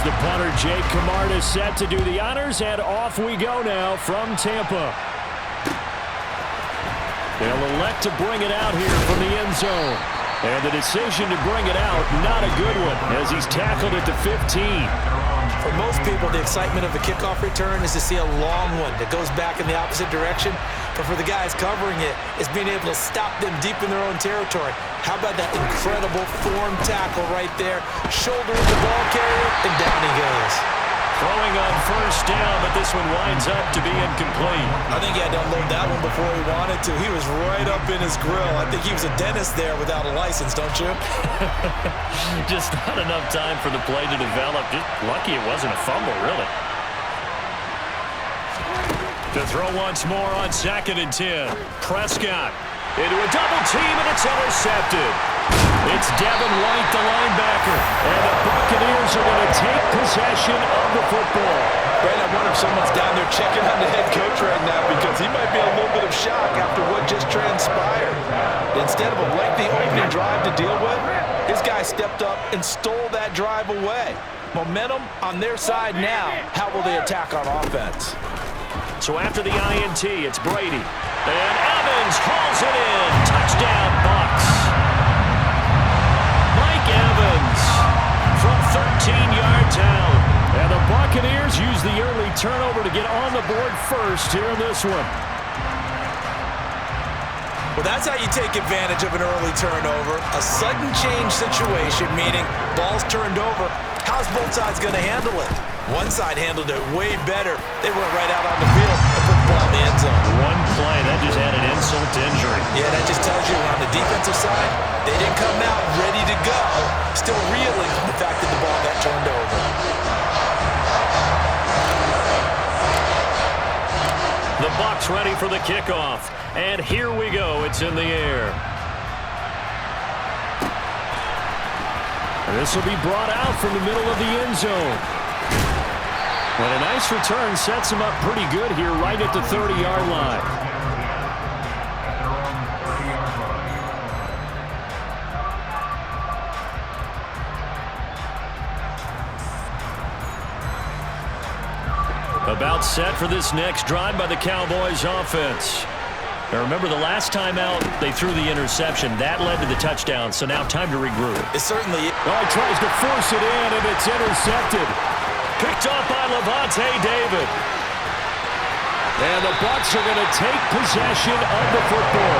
the punter, Jake Camarda, set to do the honors, and off we go now from Tampa. They'll elect to bring it out here from the end zone. And the decision to bring it out, not a good one, as he's tackled at the 15. For most people, the excitement of the kickoff return is to see a long one that goes back in the opposite direction. But for the guys covering it, it's being able to stop them deep in their own territory. How about that incredible form tackle right there? Shouldering the ball carrier, and down he goes. Throwing on first down, but this one winds up to be incomplete. I think he had to unload that one before he wanted to. He was right up in his grill. I think he was a dentist there without a license, don't you? Just not enough time for the play to develop. Just lucky it wasn't a fumble, really. To throw once more on 2nd and 10. Prescott into a double team, and it's intercepted. It's Devin White, the linebacker, and the Buccaneers are going to take possession of the football. Brent, I wonder if someone's down there checking on the head coach right now, because he might be in a little bit of shock after what just transpired. Instead of a lengthy opening drive to deal with, his guy stepped up and stole that drive away. Momentum on their side now. How will they attack on offense? So after the INT, it's Brady. And Evans hauls it in. Touchdown, Bucs. Mike Evans from 13 yards out. And the Buccaneers use the early turnover to get on the board first here in this one. Well, that's how you take advantage of an early turnover. A sudden change situation, meaning ball's turned over. How's both sides going to handle it? One side handled it way better. They went right out on the field and put the ball in the end zone. One play, that just added insult to injury. Yeah, that just tells you on the defensive side, they didn't come out ready to go. Still reeling from the fact that the ball got turned over. The Bucs ready for the kickoff. And here we go. It's in the air. This will be brought out from the middle of the end zone. And a nice return sets him up pretty good here right at the 30-yard line. About set for this next drive by the Cowboys offense. Now remember, the last time out, they threw the interception. That led to the touchdown, so now time to regroup. It certainly is. Oh, he tries to force it in, and it's intercepted. Picked off by Levante David. And the Bucs are going to take possession of the football.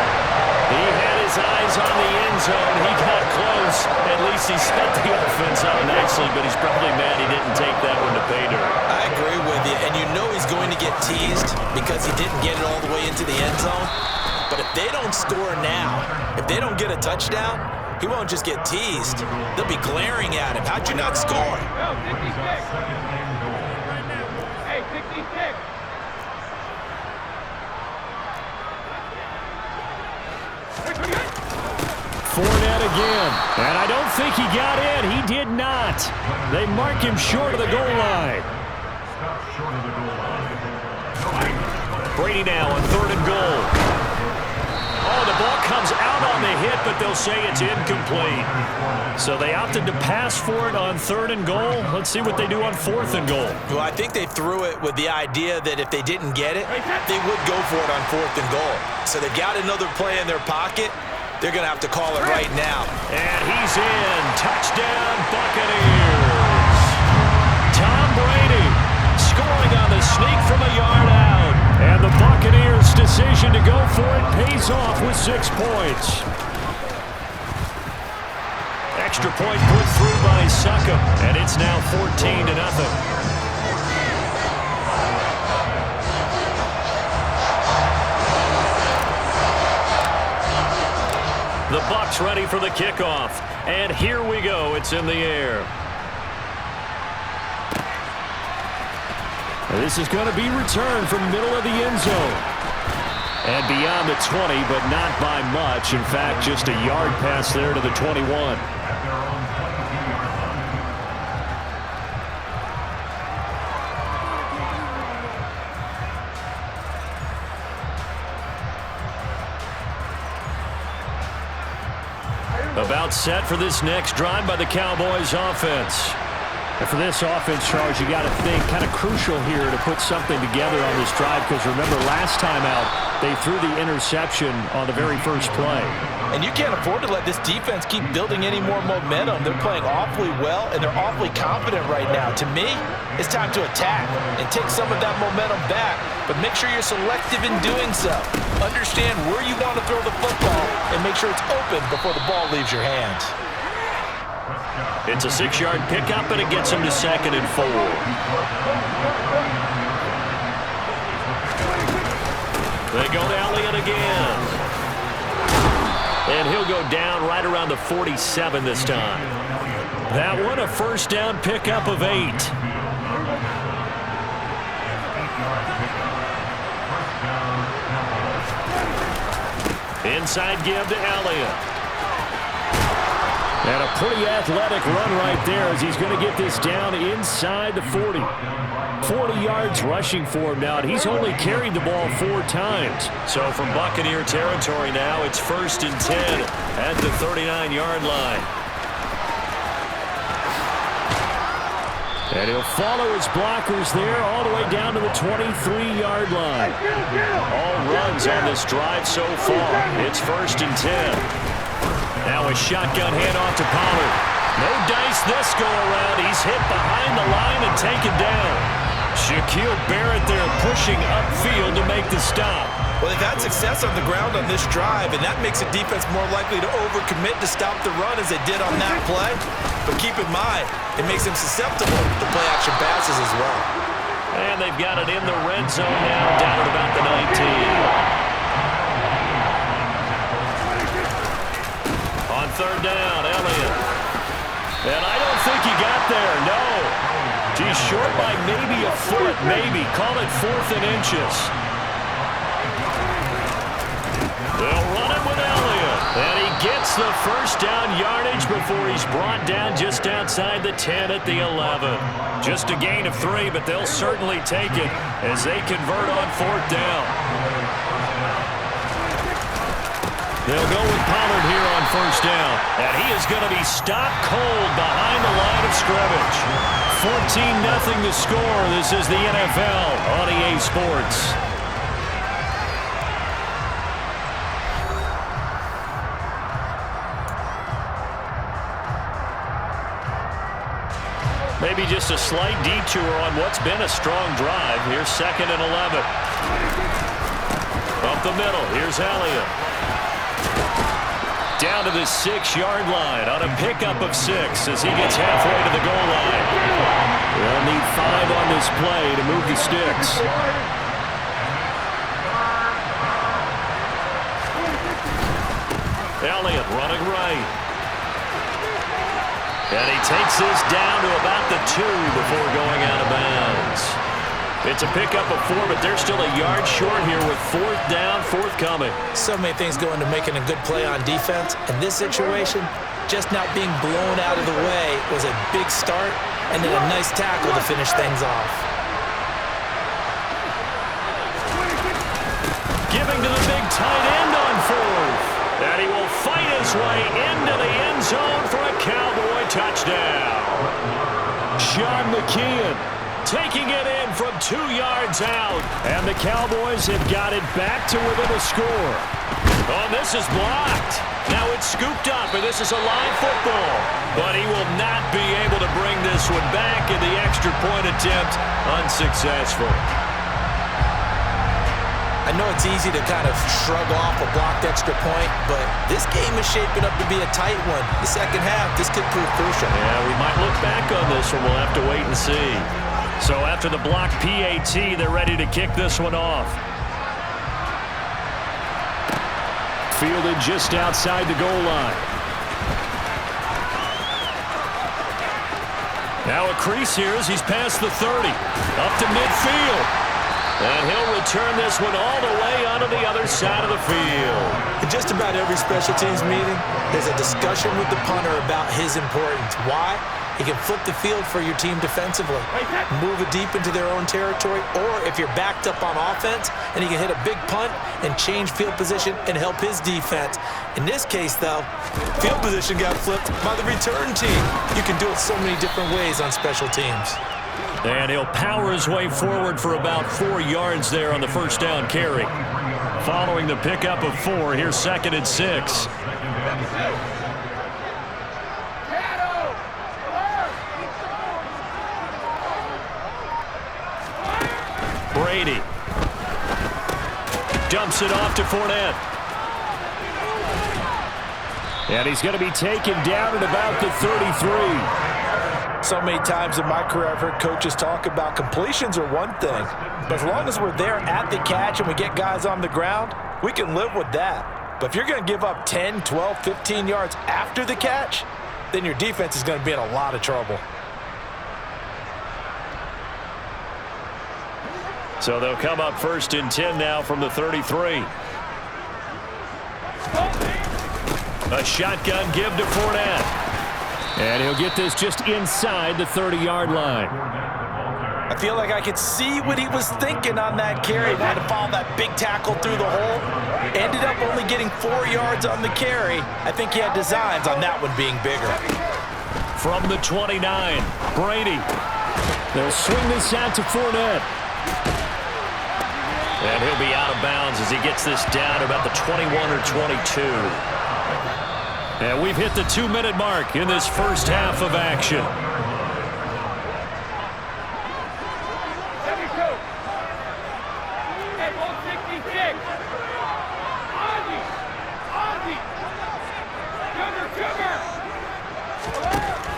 He had his eyes on the end zone. He got close. At least he spent the offense out nicely, but he's probably mad he didn't take that one to pay dirt. I agree with you, and you know he's going to get teased because he didn't get it all the way into the end zone. But if they don't score now, if they don't get a touchdown, he won't just get teased. They'll be glaring at him. How'd you not score? Hey, 66. Fournette again. And I don't think he got in. He did not. They mark him short of the goal line. Brady now on 3rd and goal. Oh, the ball comes out on the hit, but they'll say it's incomplete. So they opted to pass for it on 3rd and goal. Let's see what they do on 4th and goal. Well, I think they threw it with the idea that if they didn't get it, they would go for it on 4th and goal. So they've got another play in their pocket. They're going to have to call it right now. And he's in. Touchdown, Buccaneers. Tom Brady scoring on the sneak from a yard out. And the Buccaneers' decision to go for it pays off with 6 points. Extra point put through by Suckup, and it's now 14-0. The Bucs ready for the kickoff. And here we go. It's in the air. This is going to be returned from the middle of the end zone. And beyond the 20, but not by much. In fact, just a yard pass there to the 21. About set for this next drive by the Cowboys offense. And for this offense, Charles, you got to think kind of crucial here to put something together on this drive because remember last time out they threw the interception on the very first play. And you can't afford to let this defense keep building any more momentum. They're playing awfully well, and they're awfully confident right now. To me, it's time to attack and take some of that momentum back, but make sure you're selective in doing so. Understand where you want to throw the football and make sure it's open before the ball leaves your hands. It's a 6-yard pickup, and it gets him to 2nd and 4. They go to Elliott again. And he'll go down right around the 47 this time. That one a first down pickup of 8. Inside give to Elliott. And a pretty athletic run right there as he's going to get this down inside the 40. 40 yards rushing for him now, and he's only carried the ball 4 times. So from Buccaneer territory now, it's 1st and 10 at the 39-yard line. And he'll follow his blockers there all the way down to the 23-yard line. All runs on this drive so far. It's 1st and 10. Now a shotgun handoff to Pollard. No dice this go-around. He's hit behind the line and taken down. Shaquille Barrett there pushing upfield to make the stop. Well, they've had success on the ground on this drive, and that makes a defense more likely to overcommit to stop the run as they did on that play. But keep in mind, it makes them susceptible to play-action passes as well. And they've got it in the red zone now, down at about the 19. On 3rd down, Elliott. And I don't think he got there, no. He's short by maybe a foot, maybe. Call it 4th and inches. They'll run it with Elliott. And he gets the first down yardage before he's brought down just outside the 10 at the 11. Just a gain of 3, but they'll certainly take it as they convert on 4th down. They'll go with Pollard here on 1st down. And he is going to be stopped cold behind the line of scrimmage. 14-0 to score. This is the NFL on EA Sports. Maybe just a slight detour on what's been a strong drive. Here's 2nd and 11. Up the middle. Here's Elliott. Down to the 6-yard line on a pickup of 6 as he gets halfway to the goal line. They'll need 5 on this play to move the sticks. Elliott running right. And he takes this down to about the 2 before going out of bounds. It's a pickup of 4, but they're still a yard short here with 4th down, forthcoming. So many things go into making a good play on defense. In this situation, just not being blown out of the way was a big start and then a nice tackle to finish things off. Giving to the big tight end on 4th. And he will fight his way into the end zone for a Cowboy touchdown. Sean McKeon taking it in from 2 yards out. And the Cowboys have got it back to within a score. Oh, this is blocked. Now it's scooped up, and this is a live football. But he will not be able to bring this one back, in the extra point attempt unsuccessful. I know it's easy to kind of shrug off a blocked extra point, but this game is shaping up to be a tight one. The second half, this could prove crucial. Yeah, we might look back on this one. We'll have to wait and see. So after the block PAT, they're ready to kick this one off. Fielded just outside the goal line. Now a crease here as he's past the 30. Up to midfield. And he'll return this one all the way onto the other side of the field. In just about every special teams meeting, there's a discussion with the punter about his importance. Why? He can flip the field for your team defensively, move it deep into their own territory, or if you're backed up on offense, and he can hit a big punt and change field position and help his defense. In this case, though, field position got flipped by the return team. You can do it so many different ways on special teams. And he'll power his way forward for about 4 yards there on the first down carry. Following the pickup of 4, here's 2nd and 6. Brady dumps it off to Fournette. And he's going to be taken down at about the 33. So many times in my career I've heard coaches talk about completions are one thing, but as long as we're there at the catch and we get guys on the ground, we can live with that. But if you're going to give up 10, 12, 15 yards after the catch, then your defense is going to be in a lot of trouble. So they'll come up 1st and 10 now from the 33. A shotgun give to Fournette. And he'll get this just inside the 30-yard line. I feel like I could see what he was thinking on that carry. Wanted to follow that big tackle through the hole. Ended up only getting 4 yards on the carry. I think he had designs on that one being bigger. From the 29, Brady. They'll swing this out to Fournette. And he'll be out of bounds as he gets this down to about the 21 or 22. And we've hit the 2-minute mark in this first half of action.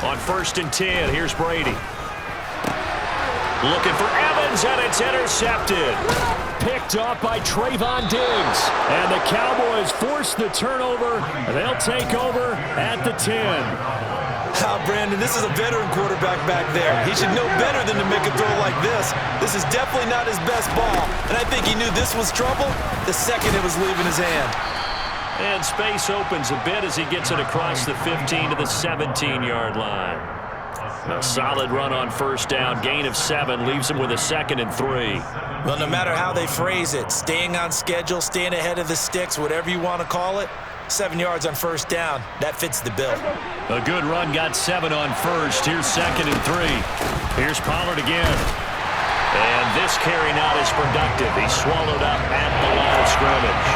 On 1st and 10, here's Brady. Looking for Evans, and it's intercepted. Picked off by Trayvon Diggs. And the Cowboys force the turnover. They'll take over at the 10. Brandon, this is a veteran quarterback back there. He should know better than to make a throw like this. This is definitely not his best ball. And I think he knew this was trouble the second it was leaving his hand. And space opens a bit as he gets it across the 15 to the 17-yard line. A solid run on 1st down. Gain of 7 leaves him with a 2nd and 3. Well, no matter how they phrase it, staying on schedule, staying ahead of the sticks, whatever you want to call it, 7 yards on 1st down, that fits the bill. A good run, got 7 on 1st. Here's 2nd and 3. Here's Pollard again. And this carry not as productive. He's swallowed up at the line of scrimmage.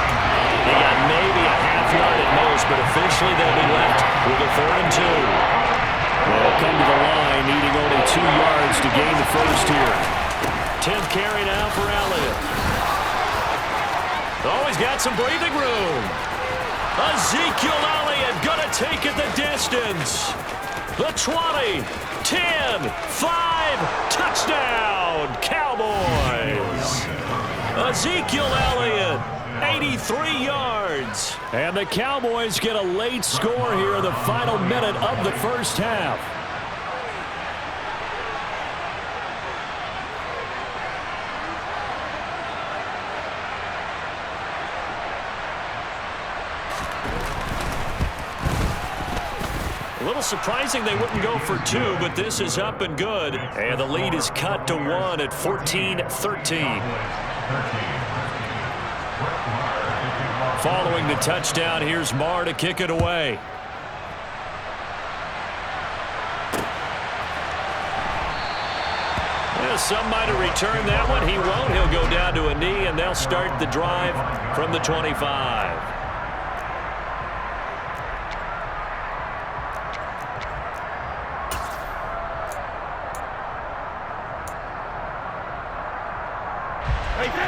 He got maybe a half yard at most, but officially they'll be left with a 3rd and 2. They'll come to the line, needing only 2 yards to gain the first here. 10th carry now for Elliott. Oh, he's got some breathing room. Ezekiel Elliott gonna take it the distance. The 20, 10, 5, touchdown, Cowboys. Ezekiel Elliott, 83 yards. And the Cowboys get a late score here in the final minute of the first half. A little surprising they wouldn't go for 2, but this is up and good. And the lead is cut to 1 at 14-13. Following the touchdown, here's Marr to kick it away. Yeah, some might have returned that one. He won't. He'll go down to a knee, and they'll start the drive from the 25.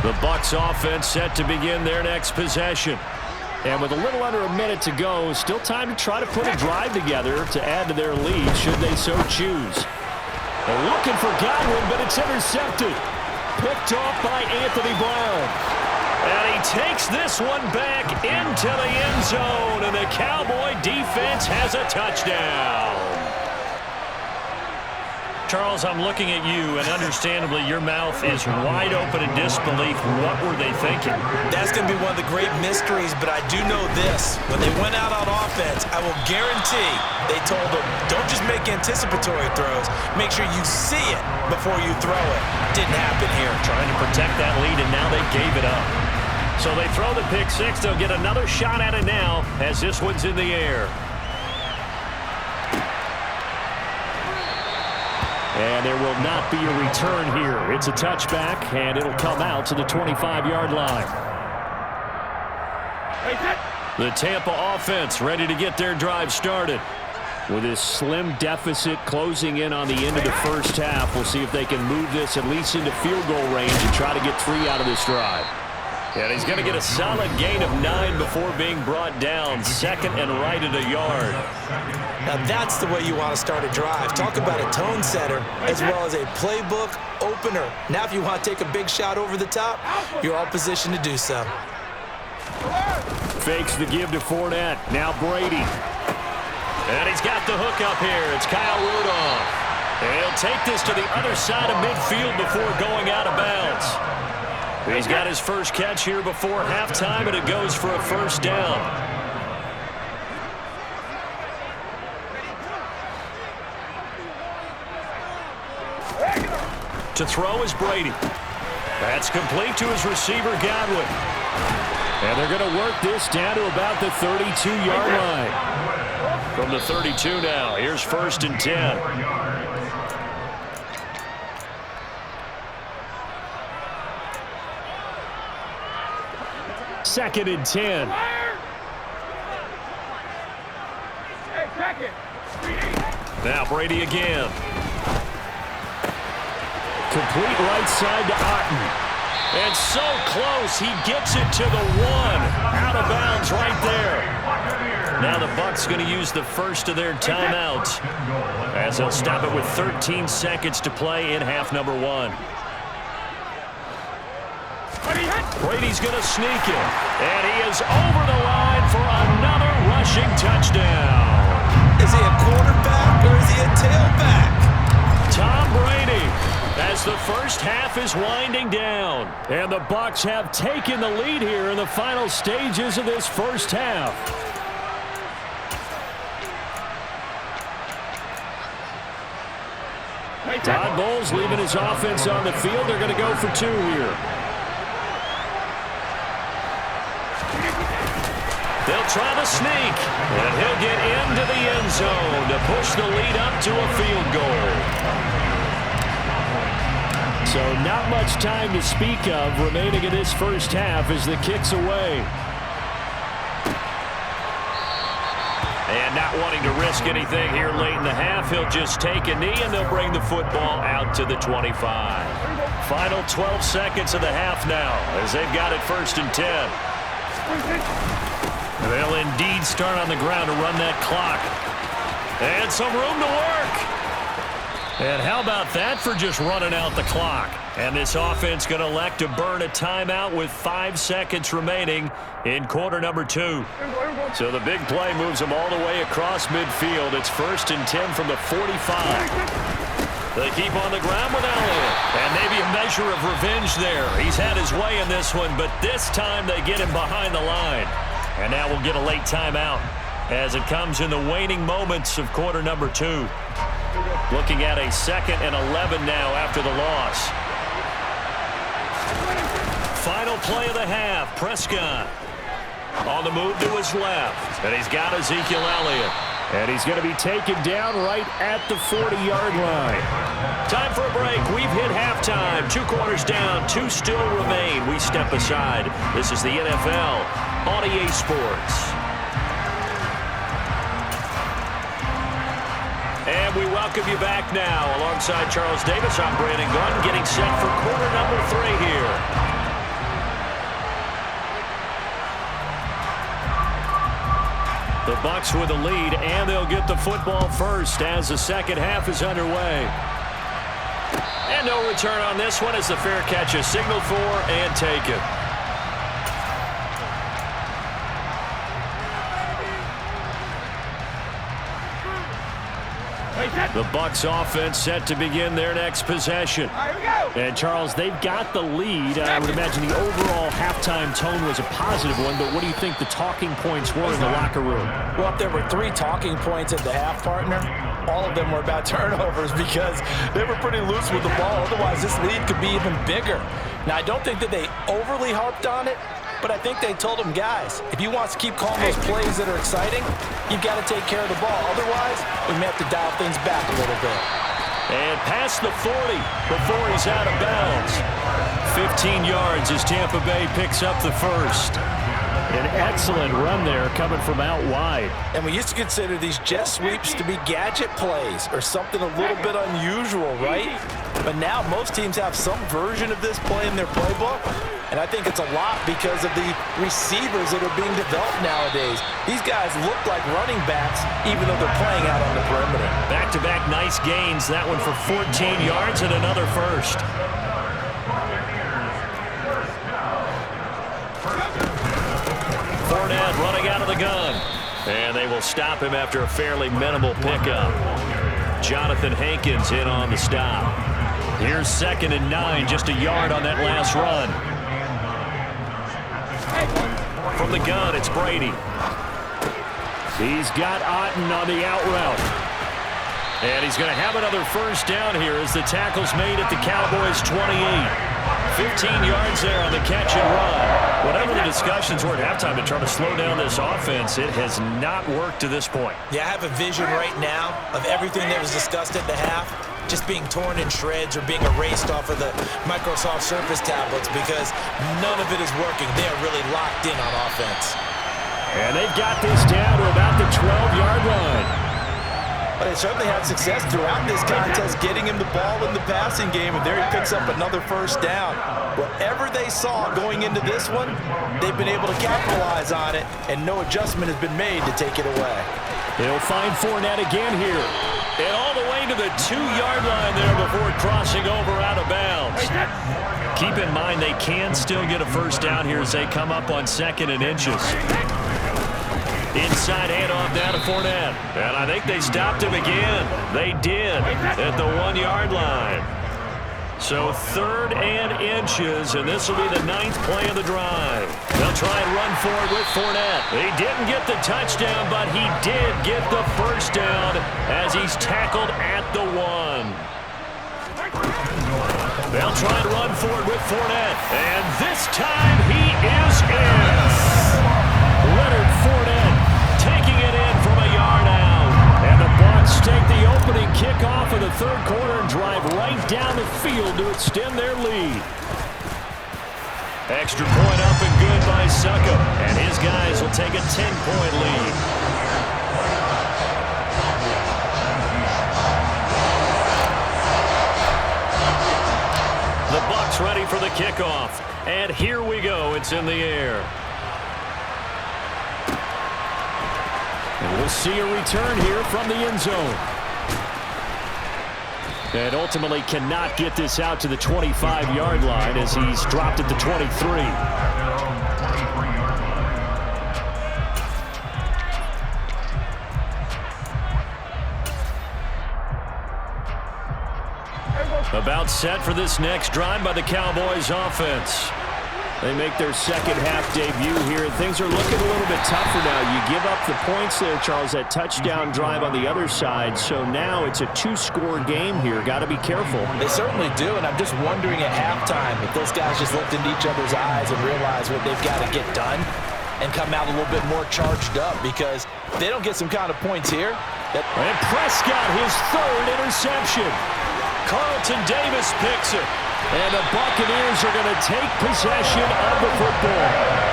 The Bucs offense set to begin their next possession. And with a little under a minute to go, still time to try to put a drive together to add to their lead should they so choose. They're looking for Godwin, but it's intercepted. Picked off by Anthony Brown. And he takes this one back into the end zone, and the Cowboy defense has a touchdown. Charles, I'm looking at you, and understandably, your mouth is wide open in disbelief. What were they thinking? That's going to be one of the great mysteries, but I do know this. When they went out on offense, I will guarantee they told them, don't just make anticipatory throws. Make sure you see it before you throw it. Didn't happen here. Trying to protect that lead, and now they gave it up. So they throw the pick six. They'll get another shot at it now as this one's in the air. And there will not be a return here. It's a touchback, and it'll come out to the 25-yard line. The Tampa offense ready to get their drive started. With this slim deficit closing in on the end of the first half, we'll see if they can move this at least into field goal range and try to get 3 out of this drive. And he's going to get a solid gain of 9 before being brought down. Second and right at a yard. Now that's the way you want to start a drive. Talk about a tone setter as well as a playbook opener. Now if you want to take a big shot over the top, you're all positioned to do so. Fakes the give to Fournette. Now Brady. And he's got the hook up here. It's Kyle Rudolph. And he'll take this to the other side of midfield before going out of bounds. He's got his first catch here before halftime, and it goes for a first down. To throw is Brady. That's complete to his receiver, Godwin. And they're going to work this down to about the 32-yard line. From the 32 now, here's 1st and 10. Second and 10. Now Brady again. Complete right side to Otten. And so close, he gets it to the 1. Out of bounds right there. Now the Bucs going to use the first of their timeouts as they'll stop it with 13 seconds to play in half number 1. Brady's going to sneak it. And he is over the line for another rushing touchdown. Is he a quarterback or is he a tailback? Tom Brady, as the first half is winding down. And the Bucs have taken the lead here in the final stages of this first half. Todd Bowles leaving his offense on the field. They're going to go for 2 here. They'll try the sneak, and he'll get into the end zone to push the lead up to a field goal. So not much time to speak of remaining in this first half as the kick's away. And not wanting to risk anything here late in the half, he'll just take a knee, and they'll bring the football out to the 25. Final 12 seconds of the half now as they've got it 1st and 10. They'll indeed start on the ground to run that clock. And some room to work. And how about that for just running out the clock? And this offense going to elect to burn a timeout with 5 seconds remaining in quarter number 2. So the big play moves them all the way across midfield. It's 1st and 10 from the 45. They keep on the ground with Elliott. And maybe a measure of revenge there. He's had his way in this one, but this time they get him behind the line. And now we'll get a late timeout as it comes in the waning moments of quarter number 2. Looking at a 2nd and 11 now after the loss. Final play of the half. Prescott on the move to his left. And he's got Ezekiel Elliott. And he's going to be taken down right at the 40-yard line. Time for a break. We've hit halftime. 2 quarters down. 2 still remain. We step aside. This is the NFL on EA Sports. And we welcome you back now. Alongside Charles Davis, I'm Brandon Gunn, getting set for quarter number 3 here. The Bucs with the lead, and they'll get the football first as the second half is underway. And no return on this one as the fair catch is signaled for and taken. The Bucs offense set to begin their next possession. Here And Charles, they've got the lead. I would imagine the overall halftime tone was a positive one, but what do you think the talking points were in the locker room? Well, if there were 3 talking points at the half, partner, all of them were about turnovers because they were pretty loose with the ball. Otherwise, this lead could be even bigger. Now, I don't think that they overly harped on it, but I think they told them, guys, if you want to keep calling those plays that are exciting, you've got to take care of the ball. Otherwise, we may have to dial things back a little bit. And past the 40 before he's out of bounds. 15 yards as Tampa Bay picks up the first. An excellent run there coming from out wide. And we used to consider these jet sweeps to be gadget plays or something a little bit unusual, right? But now most teams have some version of this play in their playbook. And I think it's a lot because of the receivers that are being developed nowadays. These guys look like running backs even though they're playing out on the perimeter. Back-to-back nice gains. That one for 14 yards and another first. Fournette running out of the gun. And they will stop him after a fairly minimal pickup. Jonathan Hankins in on the stop. Here's 2nd and 9, just a yard on that last run. From the gun, it's Brady. He's got Otten on the out route. And he's going to have another first down here as the tackle's made at the Cowboys' 28. 15 yards there on the catch and run. Whatever the discussions were at halftime to try to slow down this offense, it has not worked to this point. Yeah, I have a vision right now of everything that was discussed at the half just being torn in shreds or being erased off of the Microsoft Surface tablets because none of it is working. They are really locked in on offense. And they've got this down to about the 12-yard line. But they certainly had success throughout this contest getting him the ball in the passing game, and there he picks up another first down. Whatever they saw going into this one, they've been able to capitalize on it, and no adjustment has been made to take it away. They'll find Fournette again here. And all the way to the 2-yard line there before crossing over out of bounds. Keep in mind they can still get a first down here as they come up on 2nd and inches. Inside handoff down to Fournette. And I think they stopped him again. They did at the 1-yard line. So 3rd and inches, and this will be the 9th play of the drive. They'll try and run for it with Fournette. He didn't get the touchdown, but he did get the first down as he's tackled at the 1. They'll try and run for it with Fournette. And this time he is in. Leonard Fournette taking it in from a yard out. And the Bucs take the opening kickoff of the 3rd quarter and drive right down the field to extend their lead. Extra point up and good by Succop. And his guys will take a 10-point lead. The Bucs ready for the kickoff. And here we go. It's in the air. And we'll see a return here from the end zone. And ultimately cannot get this out to the 25-yard line as he's dropped at the 23. About set for this next drive by the Cowboys offense. They make their 2nd half debut here. Things are looking a little bit tougher now. You give up the points there, Charles, that touchdown drive on the other side. So now it's a 2-score game here. Got to be careful. They certainly do, and I'm just wondering at halftime if those guys just looked into each other's eyes and realized what they've got to get done and come out a little bit more charged up, because if they don't get some kind of points here. And Prescott, his 3rd interception. Carlton Davis picks it. And the Buccaneers are going to take possession of the football.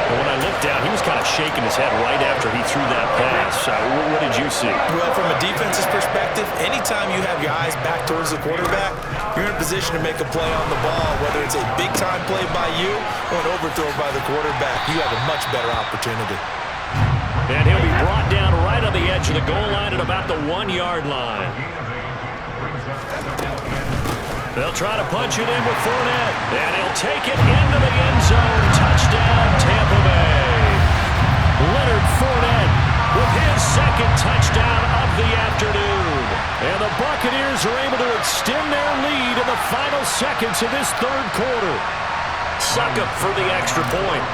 But when I looked down, he was kind of shaking his head right after he threw that pass. What did you see? Well, from a defense's perspective, anytime you have your eyes back towards the quarterback, you're in a position to make a play on the ball, whether it's a big-time play by you or an overthrow by the quarterback. You have a much better opportunity. And he'll be brought down right on the edge of the goal line at about the 1-yard line. They'll try to punch it in with Fournette. And he'll take it into the end zone. Touchdown, Tampa Bay. Leonard Fournette with his 2nd touchdown of the afternoon. And the Buccaneers are able to extend their lead in the final seconds of this third quarter. Suck up for the extra point.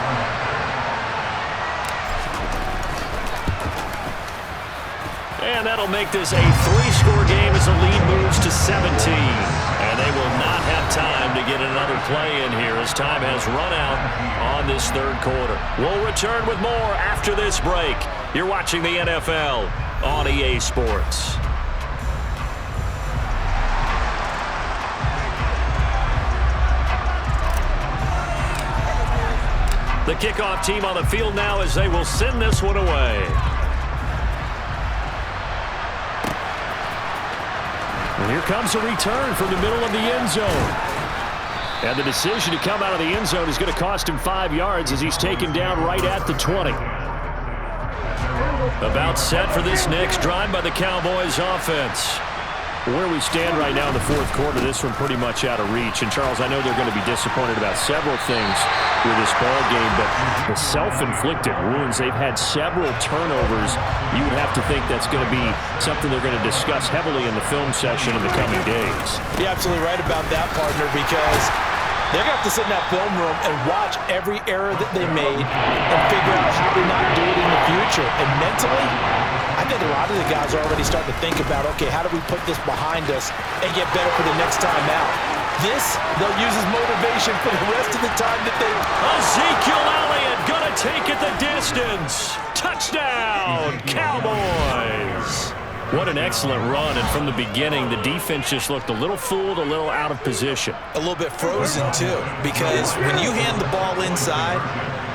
And that'll make this a 3-score game as the lead moves to 17. And they will not have time to get another play in here as time has run out on this third quarter. We'll return with more after this break. You're watching the NFL on EA Sports. The kickoff team on the field now as they will send this one away. And here comes a return from the middle of the end zone. And the decision to come out of the end zone is going to cost him 5 yards as he's taken down right at the 20. About set for this next drive by the Cowboys offense. Where we stand right now in the fourth quarter, this one pretty much out of reach. And, Charles, I know they're going to be disappointed about several things with this ball game, but the self-inflicted wounds, they've had several turnovers. You would have to think that's going to be something they're going to discuss heavily in the film session in the coming days. You're absolutely right about that, partner, because they're going to have to sit in that film room and watch every error that they made and figure out how to not do it in the future. And mentally, I think a lot of the guys are already starting to think about, okay, how do we put this behind us and get better for the next time out? This, they'll use as motivation for the rest of the time that they... Ezekiel Elliott gonna take it the distance. Touchdown, Cowboys. What an excellent run, and from the beginning, the defense just looked a little fooled, a little out of position. A little bit frozen, too, because when you hand the ball inside,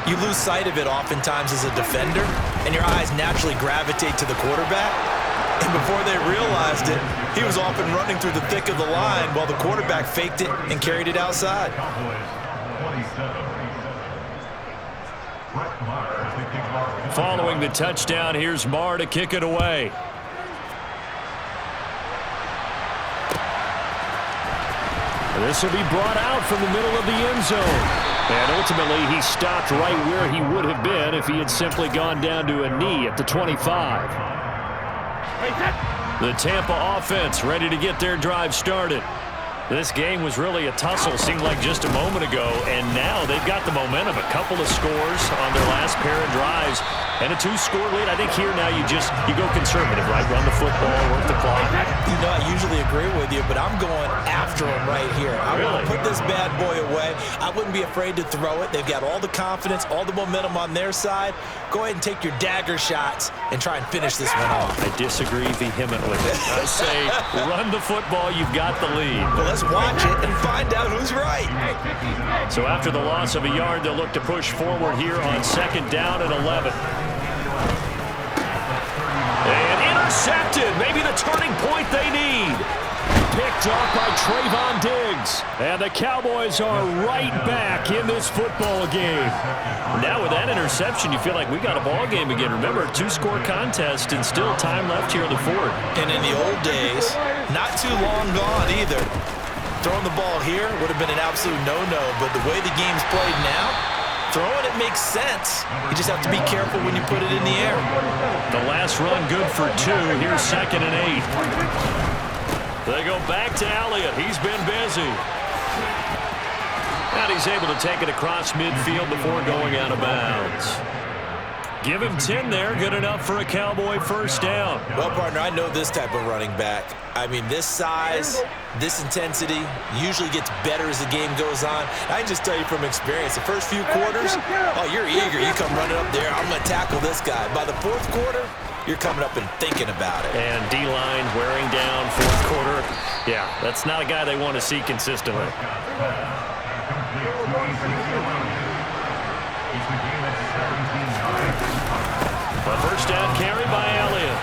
you lose sight of it oftentimes as a defender, and your eyes naturally gravitate to the quarterback. And before they realized it, he was off and running through the thick of the line while the quarterback faked it and carried it outside. Following the touchdown, here's Marr to kick it away. This will be brought out from the middle of the end zone. And ultimately, he stopped right where he would have been if he had simply gone down to a knee at the 25. The Tampa offense ready to get their drive started. This game was really a tussle, seemed like just a moment ago, and now they've got the momentum. A couple of scores on their last pair of drives, and a 2-score lead. I think here now you go conservative, right? Run the football, work the clock. You know, I usually agree with you, but I'm going after him right here. I want to put this bad boy away. I wouldn't be afraid to throw it. They've got all the confidence, all the momentum on their side. Go ahead and take your dagger shots and try and finish this one off. I disagree vehemently. I say run the football. You've got the lead. Well, let's watch it and find out who's right. So after the loss of a yard, they'll look to push forward here on second down and 11. And intercepted. Maybe the turning point they need. Picked off by Trayvon Diggs. And the Cowboys are right back in this football game. Now with that interception, you feel like we got a ball game again. Remember, 2-score contest and still time left here in the fourth. And in the old days, not too long gone either. Throwing the ball here would have been an absolute no-no, but the way the game's played now, throwing it makes sense. You just have to be careful when you put it in the air. The last run good for 2. Here's second and 8. They go back to Elliott. He's been busy. And he's able to take it across midfield before going out of bounds. Give him 10 there. Good enough for a Cowboy first down. Well, partner, I know this type of running back. I mean, this size, this intensity usually gets better as the game goes on. I can just tell you from experience, the first few quarters, oh, you're eager. You come running up there, I'm going to tackle this guy. By the fourth quarter, you're coming up and thinking about it. And D-line wearing down fourth quarter. Yeah, that's not a guy they want to see consistently. A first down carry by Elliott.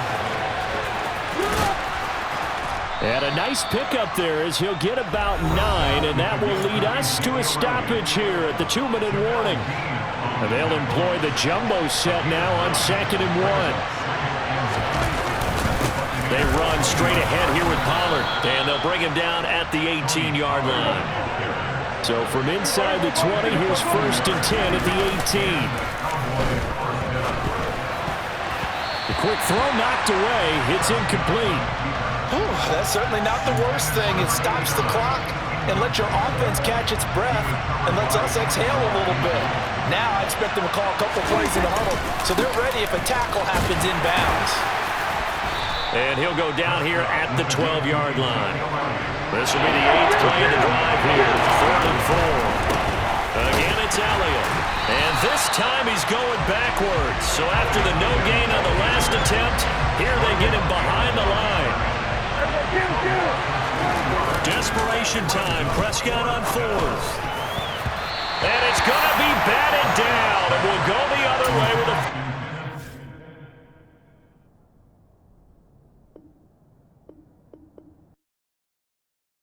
And a nice pickup there as he'll get about 9, and that will lead us to a stoppage here at the 2-minute warning. And they'll employ the jumbo set now on second and 1. They run straight ahead here with Pollard, and they'll bring him down at the 18-yard line. So from inside the 20, here's first and 10 at the 18. The quick throw knocked away. It's incomplete. Whew, that's certainly not the worst thing. It stops the clock and lets your offense catch its breath and lets us exhale a little bit. Now I expect them to call a couple plays in the huddle so they're ready if a tackle happens inbounds. And he'll go down here at the 12-yard line. This will be the 8th play of the drive here. 4th and 4. Again, it's Elliott. And this time he's going backwards. So after the no gain on the last attempt, here they get him behind the line. Desperation time. Prescott on 4th.